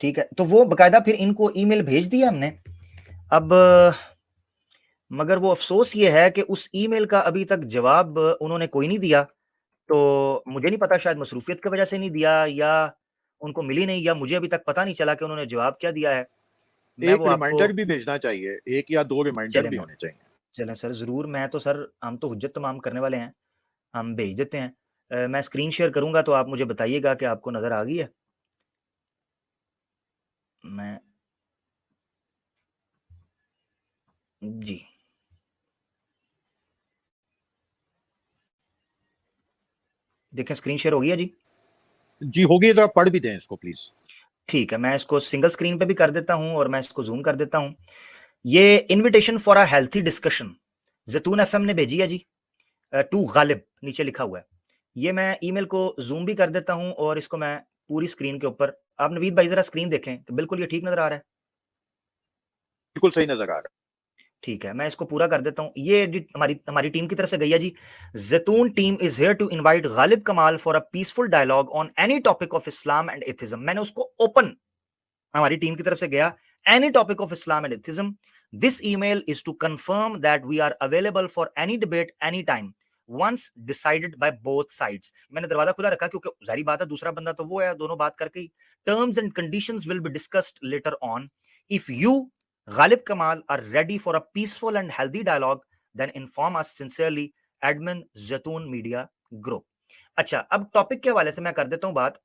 ٹھیک ہے, تو وہ باقاعدہ پھر ان کو ای میل بھیج دیا ہم نے. اب مگر وہ افسوس یہ ہے کہ اس ای میل کا ابھی تک جواب انہوں نے کوئی نہیں دیا. تو مجھے نہیں پتا, شاید مصروفیت کی وجہ سے نہیں دیا, یا ان کو ملی نہیں, یا مجھے ابھی تک پتا نہیں چلا کہ انہوں نے جواب کیا دیا ہے. میں ایک وہ آپ کو ریمائنڈر بھی بھیجنا چاہیے, 1 یا 2 ریمائنڈر بھی ہونے چاہیے. چلیں سر, ضرور. میں تو سر, ہم تو حجت تمام کرنے والے ہیں, ہم بھیج دیتے ہیں. میں اسکرین شیئر کروں گا تو آپ مجھے بتائیے گا کہ آپ کو نظر آ گئی ہے. میں جی دیکھیں, اسکرین شیئر ہو گیا جی. جی ہوگی, ذرا پڑھ بھی دیں اس کو پلیز. ٹھیک ہے, میں اس کو سنگل اسکرین پہ بھی کر دیتا ہوں اور میں اس کو زوم کر دیتا ہوں. یہ invitation for a healthy discussion زیتون ایف ایم نے بھیجی ہے جی, ٹو غالب نیچے لکھا ہوا ہے. یہ میں ای میل کو زوم بھی کر دیتا ہوں اور اس کو میں پوری اسکرین کے اوپر, آپ نوید بھائی ذرا اسکرین دیکھیں کہ بالکل یہ ٹھیک نظر آ رہا ہے. بالکل صحیح نظر آ رہا ہے. ٹھیک ہے, میں اس کو پورا کر دیتا ہوں. یہ ہماری ٹیم کی طرف سے گئی ہے جی. Zaitoon team is here to invite Ghalib Kamal for a peaceful dialogue on any topic of Islam and atheism. میں نے اس کو اوپن, ہماری ٹیم کی طرف سے گیا, any topic of Islam and atheism. This email is to confirm that we are available for any debate any time once decided by both sides. میں نے دروازہ کھلا رکھا کیونکہ ظاہری بات ہے دوسرا بندہ تو وہ ہے, دونوں بات کر کے. Terms and conditions will be discussed later on. If you, Ghalib Kamal, are ready for a peaceful and healthy dialogue, then inform us sincerely. Admin Zaitoon Media Group. اچھا, اب ٹاپک کے حوالے سے میں کر دیتا ہوں بات.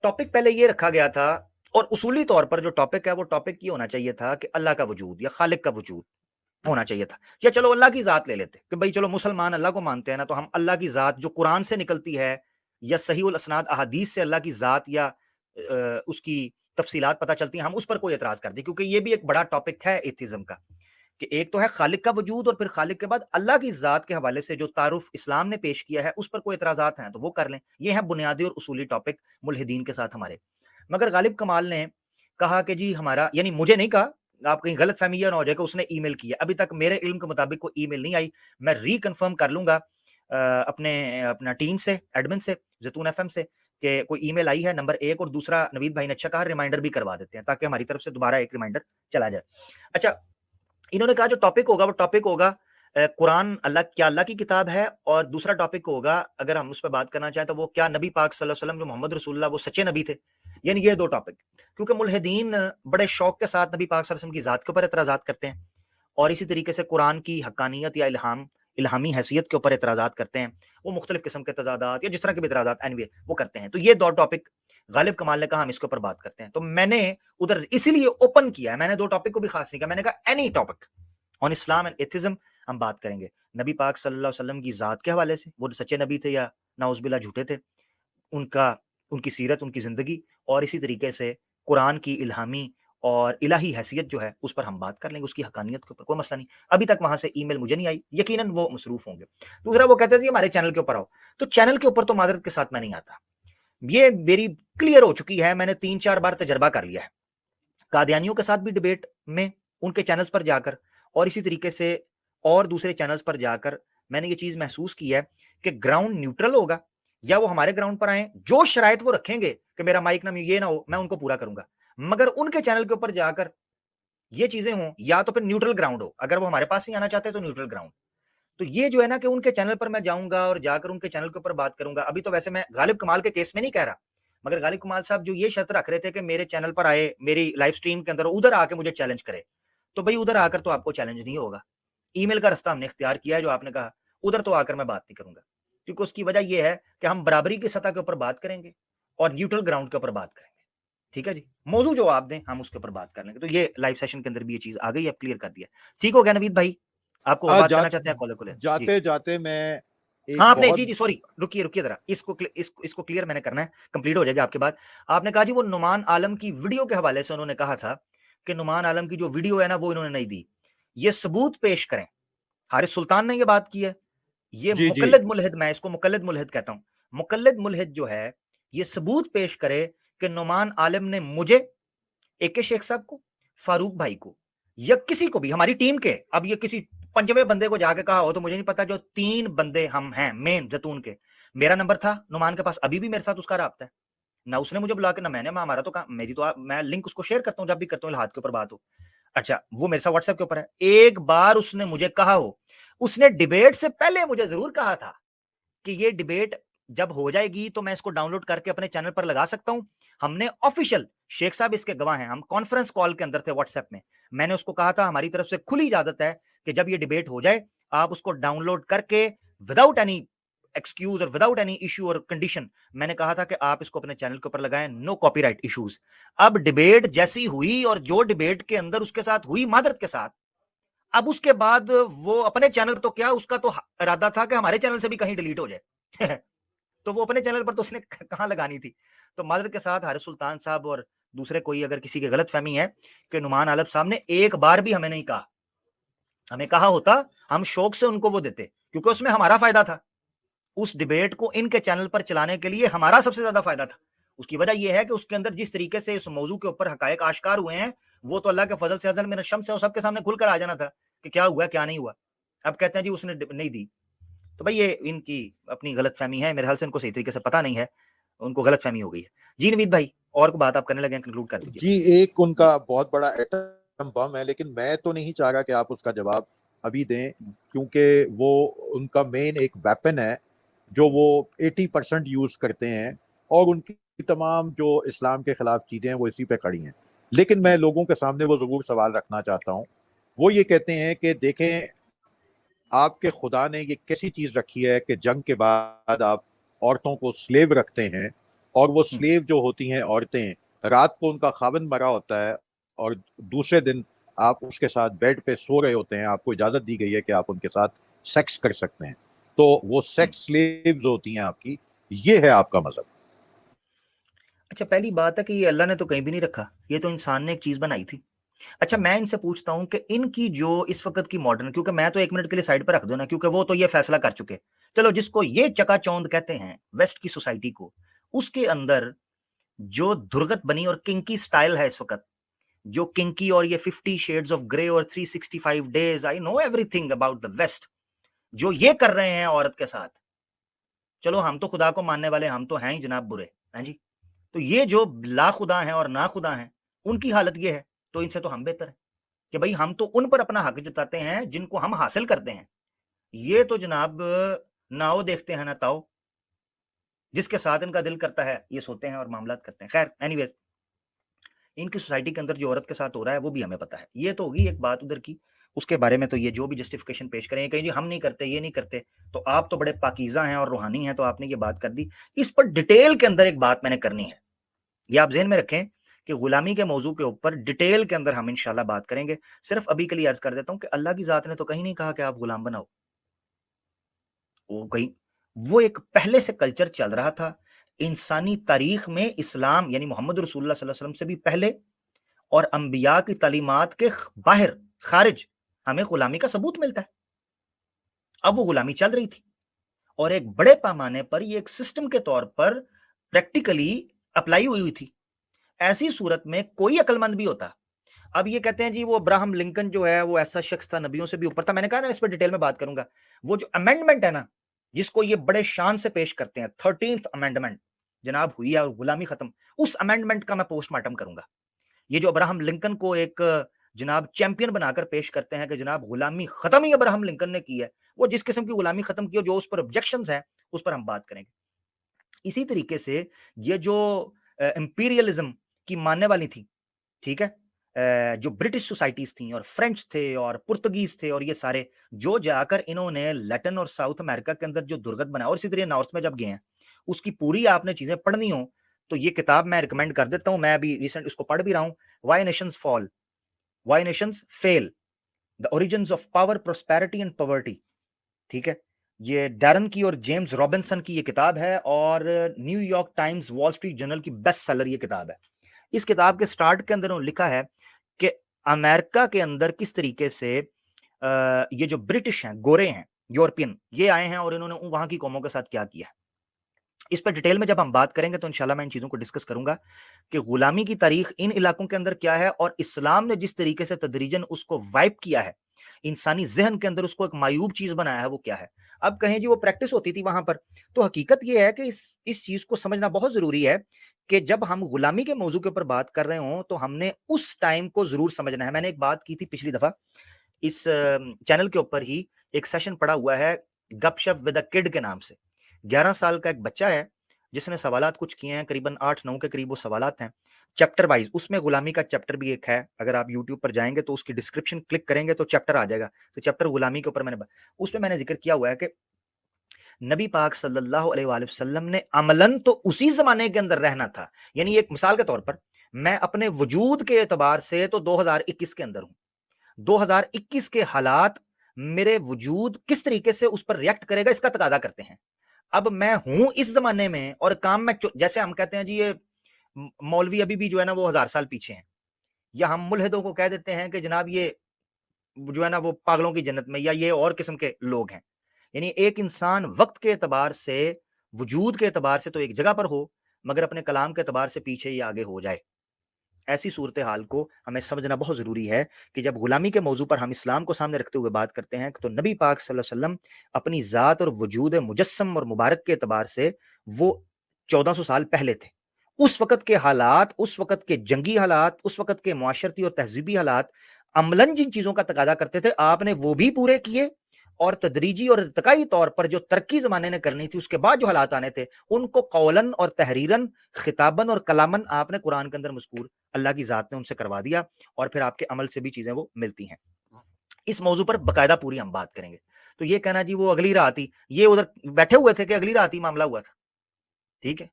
ٹاپک پہلے یہ رکھا گیا تھا, اور اصولی طور پر جو ٹاپک ہے وہ ٹاپک یہ ہونا چاہیے تھا کہ اللہ کا وجود یا خالق کا وجود ہونا چاہیے تھا. یا چلو اللہ کی ذات لے لیتے کہ بھائی چلو مسلمان اللہ کو مانتے ہیں نا, تو ہم اللہ کی ذات جو قرآن سے نکلتی ہے یا صحیح الاسناد احادیث سے اللہ کی ذات یا اس کی تفصیلات پتہ چلتی ہیں, ہم اس پر کوئی اعتراض کر دیں, کیونکہ یہ بھی ایک بڑا ٹاپک ہے ایتھیزم کا, کہ ایک تو ہے خالق کا وجود اور پھر خالق کے بعد اللہ کی ذات کے حوالے سے جو تعارف اسلام نے پیش کیا ہے اس پر کوئی اعتراضات ہیں تو وہ کر لیں. یہ ہے بنیادی اور اصولی ٹاپک ملحدین کے ساتھ ہمارے. مگر غالب کمال نے کہا کہ جی ہمارا, یعنی مجھے نہیں کہا, آپ کہیں غلط فہمی نہ ہو جائے کہ اس نے ای میل کیا, ابھی تک میرے علم کے مطابق کوئی ای میل نہیں آئی. میں ری کنفرم کر لوں گا اپنا ٹیم سے, ایڈمن سے, زیتون ایف ایم سے, کہ کوئی ای میل آئی ہے نمبر 1, اور دوسرا نوید بھائی نے اچھا کہا ریمائنڈر بھی کروا دیتے ہیں تاکہ ہماری طرف سے دوبارہ ایک ریمائنڈر چلا جائے. اچھا, انہوں نے کہا جو ٹاپک ہوگا وہ ٹاپک ہوگا قرآن اللہ کی کتاب ہے, اور دوسرا ٹاپک ہوگا اگر ہم اس پہ بات کرنا چاہیں تو وہ کیا نبی پاک صلی اللہ علیہ وسلم جو محمد رسول اللہ وہ سچے نبی تھے. یعنی یہ 2 ٹاپک, کیونکہ ملحدین بڑے شوق کے ساتھ نبی پاک صلی اللہ علیہ وسلم کی ذات کے اوپر اعتراضات کرتے ہیں, اور اسی طریقے سے قرآن کی حقانیت یا الہامی حیثیت کے اوپر اعتراضات کرتے ہیں. وہ مختلف قسم کے تضادات یا جس طرح کے بھی اعتراضات anyway وہ کرتے ہیں. تو یہ 2 ٹاپک غالب کمال نے کہا ہم اس کے اوپر بات کرتے ہیں, تو میں نے ادھر اسی لیے اوپن کیا ہے. میں نے 2 ٹاپک کو بھی خاص نہیں کہا, میں نے کہا any topic on Islam and atheism ہم بات کریں گے. نبی پاک صلی اللہ علیہ وسلم کی ذات کے حوالے سے, وہ سچے نبی تھے یا نعوذ باللہ جھوٹے تھے, ان کی سیرت, ان کی زندگی, اور اسی طریقے سے قرآن کی الہامی اور الہی حیثیت جو ہے اس پر ہم بات کر لیں گے, اس کی حقانیت کے اوپر کوئی مسئلہ نہیں. ابھی تک وہاں سے ای میل مجھے نہیں آئی, یقیناً وہ مصروف ہوں گے. دوسرا وہ کہتے تھے ہمارے چینل کے اوپر آؤ, تو چینل کے اوپر تو معذرت کے ساتھ میں نہیں آتا, یہ میری کلیئر ہو چکی ہے, میں نے 3-4 بار تجربہ کر لیا ہے قادیانیوں کے ساتھ بھی ڈیبیٹ میں ان کے چینلز پر جا کر, اور اسی طریقے سے اور دوسرے چینلز پر جا کر میں نے یہ چیز محسوس کی ہے کہ گراؤنڈ نیوٹرل ہوگا, یا وہ ہمارے گراؤنڈ پر آئیں, جو شرائط وہ رکھیں گے کہ میرا مائک نہ یہ نہ ہو, میں ان کو پورا کروں گا. مگر ان کے چینل کے اوپر جا کر یہ چیزیں ہوں, یا تو پھر نیوٹرل گراؤنڈ ہو, اگر وہ ہمارے پاس نہیں آنا چاہتے تو نیوٹرل گراؤنڈ. تو یہ جو ہے نا کہ ان کے چینل پر میں جاؤں گا اور جا کر ان کے چینل کے اوپر بات کروں گا. ابھی تو ویسے میں غالب کمال کے کیس میں نہیں کہہ رہا, مگر غالب کمال صاحب جو یہ شرط رکھ رہے تھے کہ میرے چینل پر آئے, میری لائف سٹریم کے اندر ادھر آ کے مجھے چیلنج کرے, تو بھائی ادھر آ کر تو آپ کو چیلنج نہیں ہوگا. ای میل کا رستہ ہم نے اختیار کیا ہے, جو آپ نے کہا ادھر تو آ کر میں بات نہیں کروں گا, کیونکہ اس کی وجہ یہ ہے کہ ہم برابری کی سطح کے اوپر بات کریں گے اور نیوٹرل گراؤنڈ کے اوپر بات کریں گے. ٹھیک ہے جی, موضوع جو آپ دیں ہم اس کے اوپر بات کر لیں گے. تو یہ لائیو سیشن کے اندر بھی یہ چیز آ گئی, اب کلیئر کر دیا. ٹھیک ہو گیا نوید بھائی, آپ کو بات کرنا چاہتے ہیں کالر کو لیں جاتے جاتے میں ہاں آپ نے جی سوری رکیے ذرا, اس کو کلیئر میں نے کرنا ہے, کمپلیٹ ہو جائے گا آپ کے بعد. آپ نے کہا جی وہ نعمان عالم کی ویڈیو کے حوالے سے انہوں نے کہا تھا کہ نعمان عالم کی جو ویڈیو ہے نا وہ انہوں نے نہیں دی, یہ ثبوت پیش کریں. حارث سلطان نے یہ بات کی ہے, یہ مقلد ملحد, میں اس کو مقلد ملحد کہتا ہوں. مقلد ملحد جو ہے یہ ثبوت پیش کرے کہ نعمان عالم نے مجھے, اے کے شیخ صاحب کو, فاروق بھائی کو, یا کسی کو بھی ہماری ٹیم کے, اب یہ کسی 5ویں بندے کو جا کے کہا ہو تو مجھے نہیں پتا, جو 3 بندے ہم ہیں مین زیتون کے, میرا نمبر تھا نعمان کے پاس, ابھی بھی میرے ساتھ اس کا رابطہ ہے, نہ اس نے مجھے بلا کے نہ میں نے ہمارا تو میری تو میں لنک اس کو شیئر کرتا ہوں جب بھی کرتا ہوں الہاد کے اوپر بات ہو. اچھا وہ میرے ساتھ واٹس ایپ کے اوپر ہے. ایک بار اس نے مجھے کہا ہو, اس نے ڈیبیٹ سے پہلے مجھے ضرور کہا تھا کہ یہ ڈیبیٹ جب ہو جائے گی تو میں اس کو ڈاؤن لوڈ کر کے اپنے چینل پر لگا سکتا ہوں. ہم نے آفیشیل, شیخ صاحب اس کے گواہ ہیں, ہم کانفرنس کال کے اندر تھے واٹس ایپ میں نے اس کو کہا تھا ہماری طرف سے کھلی اجازت ہے کہ جب یہ ڈیبیٹ ہو جائے آپ اس کو ڈاؤن لوڈ کر کے وداؤٹ اینی ایکسکیوز اور وداؤٹ اینی ایشو اور کنڈیشن, میں نے کہا تھا کہ آپ اس کو اپنے چینل کے اوپر لگائیں, نو کاپی رائٹ ایشوز. اب ڈیبیٹ جیسی ہوئی اور جو ڈیبیٹ کے اندر اس کے ساتھ ہوئی معذرت کے ساتھ, اب اس کے بعد وہ اپنے چینل تو کیا, اس کا تو ارادہ تھا کہ ہمارے چینل سے بھی کہیں ڈیلیٹ ہو جائے تو وہ اپنے چینل پر تو اس نے کہاں لگانی تھی. تو معذرت کے ساتھ حارث سلطان صاحب اور دوسرے کوئی اگر کسی کی غلط فہمی ہے کہ نعمان عالم صاحب نے ایک بار بھی ہمیں نہیں کہا, ہمیں کہا ہوتا ہم شوق سے ان کو وہ دیتے کیونکہ اس میں ہمارا فائدہ تھا. اس ڈیبیٹ کو ان کے چینل پر چلانے کے لیے ہمارا سب سے زیادہ فائدہ تھا. اس کی وجہ یہ ہے کہ اس کے اندر جس طریقے سے اس موضوع کے اوپر حقائق آشکار ہوئے ہیں وہ تو اللہ کے فضل سے ازل من الشمس سے سب کے سامنے کھل کر آ جانا تھا کہ کیا ہوا کیا نہیں ہوا. اب کہتے ہیں جی اس نے نہیں دی, تو بھائی یہ ان کی اپنی غلط فہمی ہے, میرے حال سے ان کو صحیح طریقے سے پتہ نہیں ہے, ان کو غلط فہمی ہو گئی ہے. جی نوید بھائی اور کو بات آپ کرنے لگے ہیں, کنکلوڈ کر دیجیے. جی ایک ان کا بہت بڑا ایٹم بم ہے, لیکن میں تو نہیں چاہ رہا کہ آپ اس کا جواب ابھی دیں, کیونکہ وہ ان کا مین ایک ویپن ہے جو وہ 80% یوز کرتے ہیں, اور ان کی تمام جو اسلام کے خلاف چیزیں ہیں وہ اسی پہ کھڑی ہیں. لیکن میں لوگوں کے سامنے وہ ضرور سوال رکھنا چاہتا ہوں. وہ یہ کہتے ہیں کہ دیکھیں آپ کے خدا نے یہ کیسی چیز رکھی ہے کہ جنگ کے بعد آپ عورتوں کو سلیو رکھتے ہیں, اور وہ سلیو جو ہوتی ہیں عورتیں, رات کو ان کا خاوند مرا ہوتا ہے اور دوسرے دن آپ اس کے ساتھ بیڈ پہ سو رہے ہوتے ہیں, آپ کو اجازت دی گئی ہے کہ آپ ان کے ساتھ سیکس کر سکتے ہیں, تو وہ سیکس سلیوز ہوتی ہیں آپ کی. یہ ہے آپ کا مذہب. اچھا پہلی بات ہے کہ یہ اللہ نے تو کہیں بھی نہیں رکھا, یہ تو انسان نے ایک چیز بنائی تھی. اچھا میں ان سے پوچھتا ہوں کہ ان کی جو اس وقت کی ماڈرن, کیونکہ میں تو 1 منٹ کے لیے سائڈ پہ رکھ دوں نا, کیونکہ وہ تو یہ فیصلہ کر چکے, چلو جس کو یہ چکا چوند کہتے ہیں ویسٹ کی سوسائٹی کو, اس کے اندر جو درگت بنی اور کنکی سٹائل ہے اس وقت, جو کنکی اور یہ 50 شیڈز آف گرے اور 365 days, I know everything about the west, جو یہ کر رہے ہیں عورت کے ساتھ, چلو ہم تو خدا کو ماننے والے ہم تو ہیں ہی جناب برے ہیں جی, تو یہ جو لا خدا ہیں اور نا خدا ہیں ان کی حالت یہ ہے, تو ان سے تو ہم بہتر ہیں کہ بھائی ہم تو ان پر اپنا حق جتاتے ہیں جن کو ہم حاصل کرتے ہیں. یہ تو جناب ناؤ دیکھتے ہیں نا تاؤ, جس کے ساتھ ان کا دل کرتا ہے یہ سوتے ہیں اور معاملات کرتے ہیں. خیر اینی ویز ان کی سوسائٹی کے اندر جو عورت کے ساتھ ہو رہا ہے وہ بھی ہمیں پتا ہے. یہ تو ہوگی ایک بات ادھر کی, اس کے بارے میں تو یہ جو بھی جسٹیفیکیشن پیش کریں کہ جی ہم نہیں کرتے یہ نہیں کرتے, تو آپ تو بڑے پاکیزہ ہیں اور روحانی ہیں, تو آپ نے یہ بات کر دی. اس پر ڈیٹیل کے اندر ایک بات میں نے کرنی ہے, یہ آپ ذہن میں رکھیں کہ غلامی کے موضوع کے اوپر ڈیٹیل کے اندر ہم انشاءاللہ بات کریں گے. صرف ابھی کے لیے عرض کر دیتا ہوں کہ اللہ کی ذات نے تو کہیں نہیں کہا کہ آپ غلام بناؤ, وہ ایک پہلے سے کلچر چل رہا تھا انسانی تاریخ میں. اسلام یعنی محمد رسول اللہ صلی اللہ علیہ وسلم سے بھی پہلے اور انبیاء کی تعلیمات کے باہر خارج ہمیں غلامی کا ثبوت ملتا ہے. اب وہ غلامی چل رہی تھی اور ایک بڑے پیمانے پر یہ ایک سسٹم کے طور پر پریکٹیکلی اپلائی ہوئی تھی. ایسی صورت میں کوئی عقل مند بھی ہوتا, اب یہ کہتے ہیں جی وہ ابراہم لنکن جو ہے وہ ایسا شخص تھا نبیوں سے بھی اوپر تھا, میں نے کہا نا اس پہ ڈیٹیل میں بات کروں گا. وہ جو امینڈمنٹ ہے نا جس کو یہ بڑے شان سے پیش کرتے ہیں, 13th امینڈمنٹ جناب ہوئی ہے اور غلامی ختم, اس امینڈمنٹ کا میں پوسٹ مارٹم کروں گا. یہ جو ابراہم لنکن کو ایک جناب چیمپئن بنا کر پیش کرتے ہیں کہ جناب غلامی ختم ہی ابراہم لنکن نے کی ہے, وہ جس قسم کی غلامی ختم کی جو اس پر آبجیکشنز ہیں اس پر ہم بات کریں گے. اسی طریقے سے یہ جو امپیریلزم کی ماننے والی تھی, ٹھیک ہے, جو برٹش سوسائٹیز تھیں اور فرینچ تھے اور پرتگیز تھے, اور یہ سارے جو جا کر انہوں نے لیٹن اور ساؤتھ امریکہ کے اندر جو درگت بنا, اور اسی طرح نارتھ میں جب گئے ہیں, اس کی پوری آپ نے چیزیں پڑھنی ہوں تو یہ کتاب میں ریکمینڈ کر دیتا ہوں. میں ابھی ریسنٹ اس کو پڑھ بھی رہا ہوں, why nations fail, why nations fail, the origins of power, prosperity and poverty, ٹھیک ہے. یہ ڈیرن کی اور جیمز رابنسن کی یہ کتاب ہے, اور New York Times, Wall Street Journal کی بیسٹ سیلر یہ کتاب ہے. اس کتاب کے سٹارٹ کے اندر انہوں نے لکھا ہے کہ امریکہ کے اندر کس طریقے سے یہ جو برٹش ہیں, گورے ہیں, یورپین, یہ آئے ہیں اور انہوں نے وہاں کی قوموں کے ساتھ کیا کیا ہے. اس پہ ڈیٹیل میں جب ہم بات کریں گے تو انشاءاللہ میں ان چیزوں کو ڈسکس کروں گا کہ غلامی کی تاریخ ان علاقوں کے اندر کیا ہے, اور اسلام نے جس طریقے سے تدریجاً اس کو وائپ کیا ہے, انسانی ذہن کے اندر اس کو ایک معیوب چیز بنایا ہے, وہ کیا ہے. اب کہیں جی وہ پریکٹس ہوتی تھی وہاں پر, تو حقیقت یہ ہے کہ اس چیز کو سمجھنا بہت ضروری ہے کہ جب ہم غلامی کے موضوع کے اوپر بات کر رہے ہوں تو ہم نے اس ٹائم کو ضرور سمجھنا ہے. میں نے ایک بات کی تھی پچھلی دفعہ اس چینل کے اوپر ہی, ایک سیشن پڑا ہوا ہے گپ شپ ود اے کڈ کے نام سے. 11 سال کا ایک بچہ ہے جس نے سوالات کچھ کیے ہیں, قریباً 8-9 کے قریب وہ سوالات ہیں چیپٹر وائز. اس میں غلامی کا چیپٹر بھی ایک ہے, اگر آپ یوٹیوب پر جائیں گے تو اس کی ڈسکرپشن کلک کریں گے تو چیپٹر آ جائے گا. تو چیپٹر غلامی کے اوپر اس میں نے ذکر کیا ہوا ہے کہ نبی پاک صلی اللہ علیہ وآلہ وسلم نے عملاً تو اسی زمانے کے اندر رہنا تھا. یعنی ایک مثال کے طور پر میں اپنے وجود کے اعتبار سے تو 2021 کے اندر ہوں. 2021 کے حالات میرے وجود کس طریقے سے اس پر ریئیکٹ کرے گا اس کا تقاضا کرتے ہیں. اب میں ہوں اس زمانے میں اور کام میں, جیسے ہم کہتے ہیں جی یہ مولوی ابھی بھی جو ہے نا وہ 1000 سال پیچھے ہیں, یا ہم ملحدوں کو کہہ دیتے ہیں کہ جناب یہ جو ہے نا وہ پاگلوں کی جنت میں, یا یہ اور قسم کے لوگ ہیں. یعنی ایک انسان وقت کے اعتبار سے, وجود کے اعتبار سے تو ایک جگہ پر ہو, مگر اپنے کلام کے اعتبار سے پیچھے یا آگے ہو جائے. ایسی صورتحال کو ہمیں سمجھنا بہت ضروری ہے کہ جب غلامی کے موضوع پر ہم اسلام کو سامنے رکھتے ہوئے بات کرتے ہیں تو نبی پاک صلی اللہ علیہ وسلم اپنی ذات اور وجود مجسم اور مبارک کے اعتبار سے وہ 1400 سال پہلے تھے. اس وقت کے حالات, اس وقت کے جنگی حالات, اس وقت کے معاشرتی اور تہذیبی حالات عملاً جن چیزوں کا تقاضا کرتے تھے آپ نے وہ بھی پورے کیے, اور تدریجی اور ارتقائی طور پر جو ترقی زمانے نے کرنی تھی اس کے بعد جو حالات آنے تھے ان کو قولاً اور تحریراً, خطاباً اور کلاماً آپ نے قرآن کے اندر مذکور اللہ کی ذات نے ان سے کروا دیا, اور پھر آپ کے عمل سے بھی چیزیں وہ ملتی ہیں. اس موضوع پر باقاعدہ پوری ہم بات کریں گے. تو یہ کہنا جی وہ اگلی رات ہی, یہ ادھر بیٹھے ہوئے تھے کہ اگلی رات ہی معاملہ ہوا تھا, ٹھیک ہے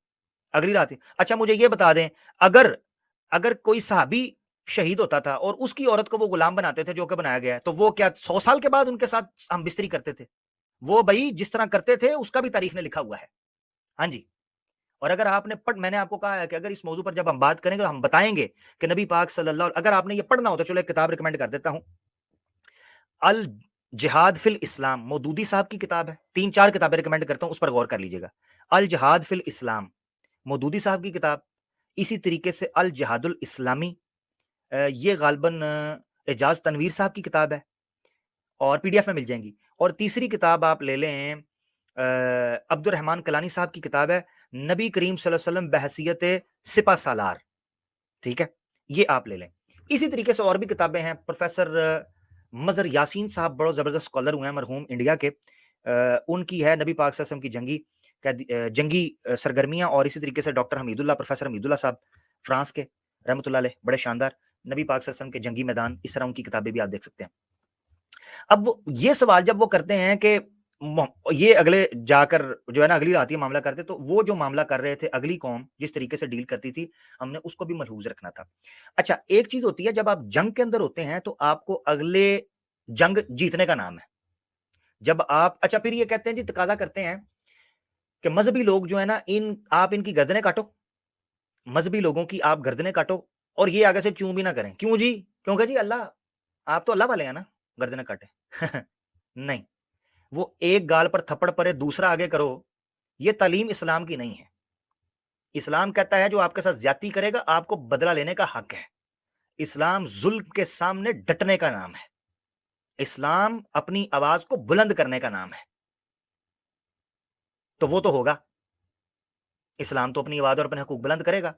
اگلی رات ہی. اچھا مجھے یہ بتا دیں, اگر کوئی صحابی شہید ہوتا تھا اور اس کی عورت کو وہ غلام بناتے تھے جو کہ بنایا گیا ہے, تو وہ کیا 100 سال کے بعد ان کے ساتھ ہم بستری کرتے تھے؟ وہ بھائی جس طرح کرتے تھے اس کا بھی تاریخ نے لکھا ہوا ہے. ہاں جی. اور اگر آپ نے میں نے آپ کو کہا ہے کہ اگر اس موضوع پر جب ہم بات کریں گے تو ہم بتائیں گے کہ نبی پاک صلی اللہ علیہ وسلم, اگر آپ نے یہ پڑھنا ہو تو چلو ایک کتاب ریکمینڈ کر دیتا ہوں, الجہاد فی الاسلام, مودودی صاحب کی کتاب ہے. 3-4 کتابیں ریکمینڈ کرتا ہوں, اس پر غور کر لیجیے گا. الجہاد فی الاسلام مودودی صاحب کی کتاب, اسی طریقے سے الجہاد الاسلامی یہ غالباً اعجاز تنویر صاحب کی کتاب ہے اور پی ڈی ایف میں مل جائیں گی. اور تیسری کتاب آپ لے لیں عبد الرحمن کلانی صاحب کی کتاب ہے نبی کریم صلی اللہ علیہ وسلم بحیثیت سپہ سالار, ٹھیک ہے, یہ آپ لے لیں. اسی طریقے سے اور بھی کتابیں ہیں. پروفیسر مظہر یاسین صاحب بڑے زبردست اسکالر ہوئے ہیں مرحوم انڈیا کے, ان کی ہے نبی پاک صلی اللہ علیہ وسلم کی جنگی سرگرمیاں. اور اسی طریقے سے ڈاکٹر حمید اللہ, پروفیسر حمید اللہ صاحب فرانس کے رحمۃ اللہ علیہ, بڑے شاندار نبی پاک صلی اللہ علیہ وسلم کے جنگی میدان, اس طرح ان کی کتابیں بھی آپ دیکھ سکتے ہیں. اب یہ سوال جب وہ کرتے ہیں کہ یہ اگلے جا کر جو ہے نا اگلی رات یہ معاملہ کرتے, تو وہ جو معاملہ کر رہے تھے اگلی قوم جس طریقے سے ڈیل کرتی تھی ہم نے اس کو بھی ملحوظ رکھنا تھا. اچھا ایک چیز ہوتی ہے جب آپ جنگ کے اندر ہوتے ہیں تو آپ کو اگلے جنگ جیتنے کا نام ہے. جب آپ اچھا پھر یہ کہتے ہیں جی تقاضا کرتے ہیں کہ مذہبی لوگ جو ہے نا آپ ان کی گردنیں کاٹو, مذہبی لوگوں کی آپ گردنیں کاٹو اور یہ آگے سے چوں بھی نہ کریں. کیوں جی؟ کیونکہ جی اللہ, آپ تو اللہ والے ہیں نا, گردنیں کاٹے نہیں, وہ ایک گال پر تھپڑ پڑے دوسرا آگے کرو, یہ تعلیم اسلام کی نہیں ہے. اسلام کہتا ہے جو آپ کے ساتھ زیادتی کرے گا آپ کو بدلہ لینے کا حق ہے. اسلام ظلم کے سامنے ڈٹنے کا نام ہے. اسلام اپنی آواز کو بلند کرنے کا نام ہے. تو وہ تو ہوگا, اسلام تو اپنی آواز اور اپنے حقوق بلند کرے گا,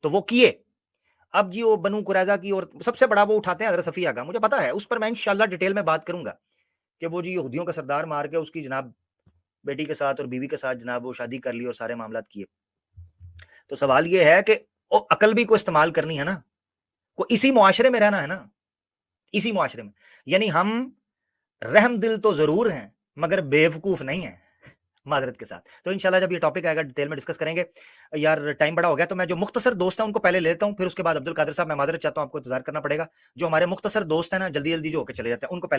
تو وہ کیے. اب جی وہ بنو قریظہ کی اور سب سے بڑا وہ اٹھاتے ہیں حضرت صفیہ کا, مجھے پتا ہے اس پر میں انشاءاللہ ڈیٹیل میں بات کروں گا کہ وہ جی یہودیوں کا سردار مار کے اس کی جناب بیٹی کے ساتھ اور بیوی کے ساتھ جناب وہ شادی کر لی اور سارے معاملات کیے. تو سوال یہ ہے کہ عقل بھی کو استعمال کرنی ہے نا, کو اسی معاشرے میں رہنا ہے نا, اسی معاشرے میں. یعنی ہم رحم دل تو ضرور ہیں مگر بیوقوف نہیں ہیں, معذرت کے ساتھ. تو انشاءاللہ جب یہ ٹاپک آئے گا ڈیٹیل میں ڈسکس کریں گے. یار ٹائم بڑا ہو گیا, تو میں جو مختصر دوست ہیں ان کو پہلے لے لیتا ہوں, پھر اس کے بعد عبد القادر صاحب, میں معذرت چاہتا ہوں آپ کو انتظار کرنا پڑے گا. جو ہمارے مختصر دوست ہیں نا جلدی جلدی جو ہو کے چلے جاتے ہیں ان کو پہلے